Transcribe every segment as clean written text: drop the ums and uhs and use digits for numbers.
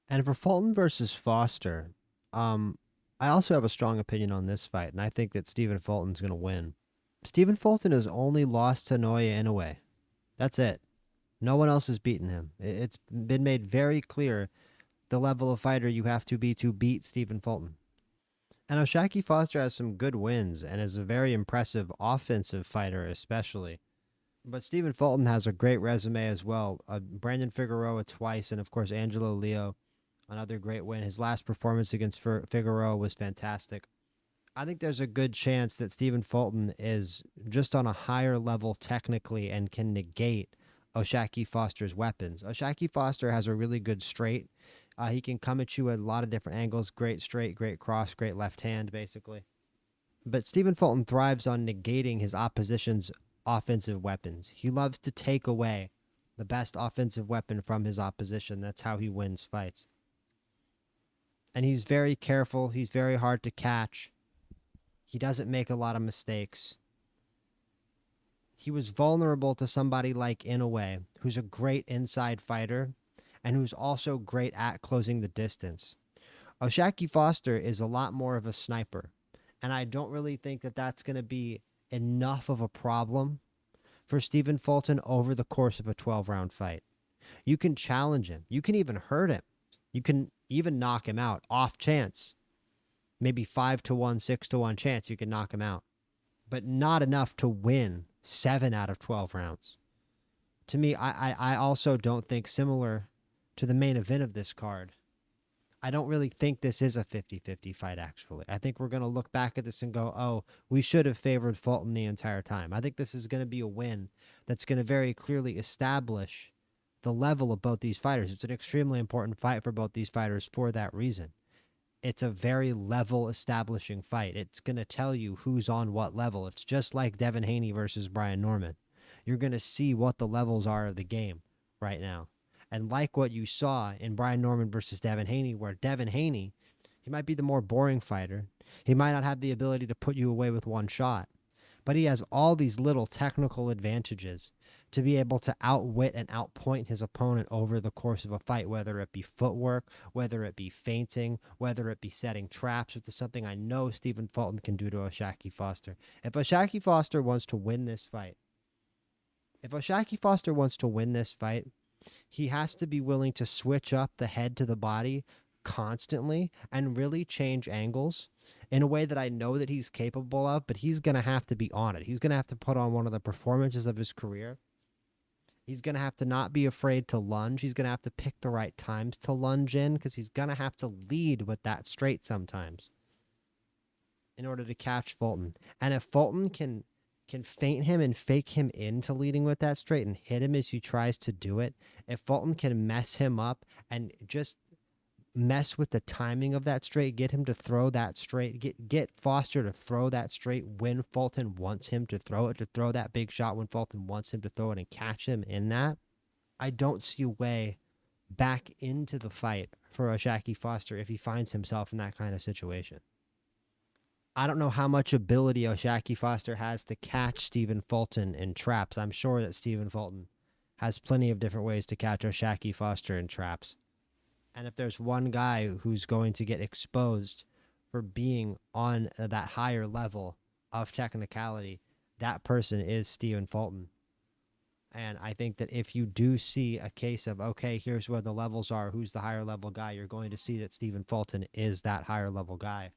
And for Fulton versus Foster, um, I also have a strong opinion on this fight, and I think that Stephen Fulton's going to win. Stephen Fulton has only lost to Naoya Inoue. That's it. No one else has beaten him. It's been made very clear the level of fighter you have to beat Stephen Fulton. And Oshaki Foster has some good wins and is a very impressive offensive fighter, especially. But Stephen Fulton has a great resume as well. Brandon Figueroa twice, and of course Angelo Leo, another great win. His last performance against Figueroa was fantastic. I think there's a good chance that Stephen Fulton is just on a higher level technically and can negate Oshaki Foster's weapons. Oshaki Foster has a really good straight. He can come at you at a lot of different angles. Great straight, great cross, great left hand, basically. But Stephen Fulton thrives on negating his opposition's offensive weapons. He loves to take away the best offensive weapon from his opposition. That's how he wins fights. And he's very careful. He's very hard to catch. He doesn't make a lot of mistakes. He was vulnerable to somebody like Inoue, who's a great inside fighter and who's also great at closing the distance. Oshaki Foster is a lot more of a sniper, and I don't really think that that's going to be enough of a problem for Stephen Fulton over the course of a 12-round fight. You can challenge him. You can even hurt him. You can even knock him out off chance. Maybe 5-1, 6-1 chance you can knock him out, but not enough to win 7 out of 12 rounds. To me, I also don't think, similar to the main event of this card, I don't really think this is a 50-50 fight, actually. I think we're going to look back at this and go, oh, we should have favored Fulton the entire time. I think this is going to be a win that's going to very clearly establish the level of both these fighters. It's an extremely important fight for both these fighters for that reason. It's a very level establishing fight. It's going to tell you who's on what level. It's just like Devin Haney versus Brian Norman. You're going to see what the levels are of the game right now. And like what you saw in Brian Norman versus Devin Haney, where Devin Haney, he might be the more boring fighter. He might not have the ability to put you away with one shot, but he has all these little technical advantages to be able to outwit and outpoint his opponent over the course of a fight, whether it be footwork, whether it be feinting, whether it be setting traps, which is something I know Stephen Fulton can do to Oshaki Foster. If Oshaki Foster wants to win this fight, if Oshaki Foster wants to win this fight, he has to be willing to switch up the head to the body constantly and really change angles in a way that I know that he's capable of, but he's going to have to be on it. He's going to have to put on one of the performances of his career. He's going to have to not be afraid to lunge. He's going to have to pick the right times to lunge in because he's going to have to lead with that straight sometimes in order to catch Fulton. And if Fulton can feint him and fake him into leading with that straight and hit him as he tries to do it, if Fulton can mess him up and just mess with the timing of that straight, get him to throw that straight, get Foster to throw that straight when Fulton wants him to throw it, to throw that big shot when Fulton wants him to throw it and catch him in that, I don't see a way back into the fight for Oshaki Foster if he finds himself in that kind of situation. I don't know how much ability Oshaki Foster has to catch Stephen Fulton in traps. I'm sure that Stephen Fulton has plenty of different ways to catch Oshaki Foster in traps. And if there's one guy who's going to get exposed for being on that higher level of technicality, that person is Stephen Fulton. And I think that if you do see a case of, okay, here's where the levels are, who's the higher level guy, you're going to see that Stephen Fulton is that higher level guy.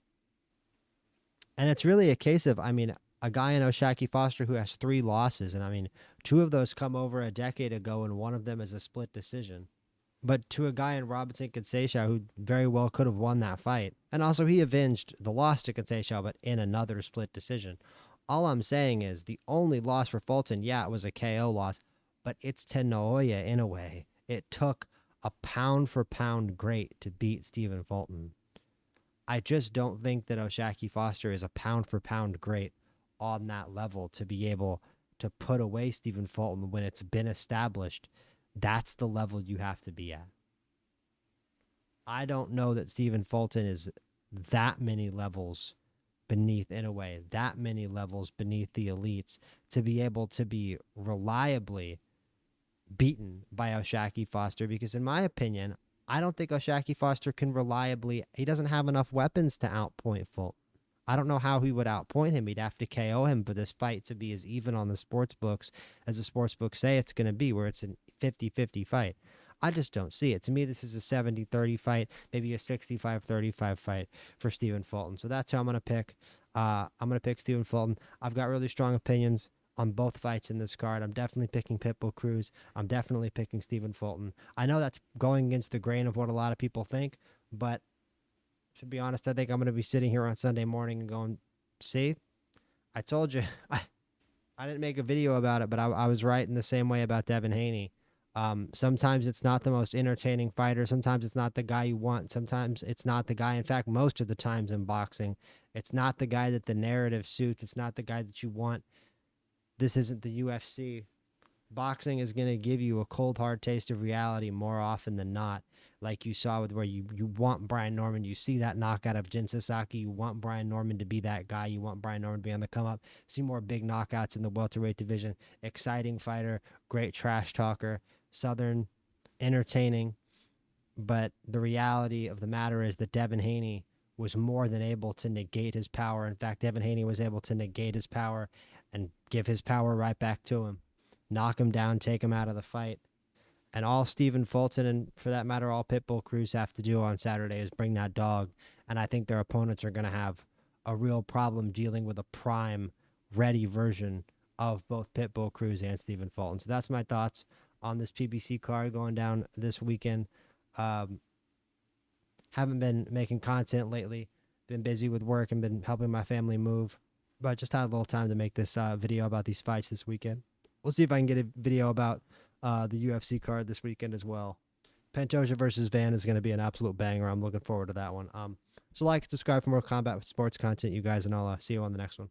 And it's really a case of, I mean, a guy in Oshaki Foster who has 3 losses. And I mean, 2 of those come over a decade ago, and one of them is a split decision. But to a guy in Robinson Conceição who very well could have won that fight. And also, he avenged the loss to Conceição, but in another split decision. All I'm saying is the only loss for Fulton, yeah, it was a KO loss, but it's to Naoya in a way. It took a pound for pound great to beat Stephen Fulton. I just don't think that Oshaki Foster is a pound for pound great on that level to be able to put away Stephen Fulton when it's been established. That's the level you have to be at. I don't know that Stephen Fulton is that many levels beneath Inoue, that many levels beneath the elites to be able to be reliably beaten by Oshaki Foster because, in my opinion, I don't think O'Shaquie Foster can reliably. He doesn't have enough weapons to outpoint Fulton. I don't know how he would outpoint him. He'd have to KO him for this fight to be as even on the sports books as the sports books say it's going to be, where it's a 50-50 fight. I just don't see it. To me, this is a 70-30 fight, maybe a 65-35 fight for Stephen Fulton. So that's who I'm going to pick. I'm going to pick Stephen Fulton. I've got really strong opinions on both fights in this card. I'm definitely picking Pitbull Cruz. I'm definitely picking Stephen Fulton. I know that's going against the grain of what a lot of people think, but to be honest, I think I'm going to be sitting here on Sunday morning and going, see, I told you. I didn't make a video about it, but I was right in the same way about Devin Haney. Sometimes it's not the most entertaining fighter. Sometimes it's not the guy you want. Sometimes it's not the guy. In fact, most of the times in boxing, it's not the guy that the narrative suits. It's not the guy that you want. This isn't the UFC. Boxing is going to give you a cold, hard taste of reality more often than not. Like you saw with where you want Brian Norman. You see that knockout of Jin Sasaki. You want Brian Norman to be that guy. You want Brian Norman to be on the come up. See more big knockouts in the welterweight division. Exciting fighter. Great trash talker. Southern. Entertaining. But the reality of the matter is that Devin Haney was more than able to negate his power. In fact, Devin Haney was able to negate his power and give his power right back to him. Knock him down, take him out of the fight. And all Stephen Fulton and, for that matter, all Pitbull Cruz have to do on Saturday is bring that dog. And I think their opponents are going to have a real problem dealing with a prime, ready version of both Pitbull Cruz and Stephen Fulton. So that's my thoughts on this PBC card going down this weekend. Haven't been making content lately. Been busy with work and been helping my family move. But just had a little time to make this video about these fights this weekend. We'll see if I can get a video about the UFC card this weekend as well. Pantoja versus Van is going to be an absolute banger. I'm looking forward to that one. So like, subscribe for more combat sports content, you guys, and I'll see you on the next one.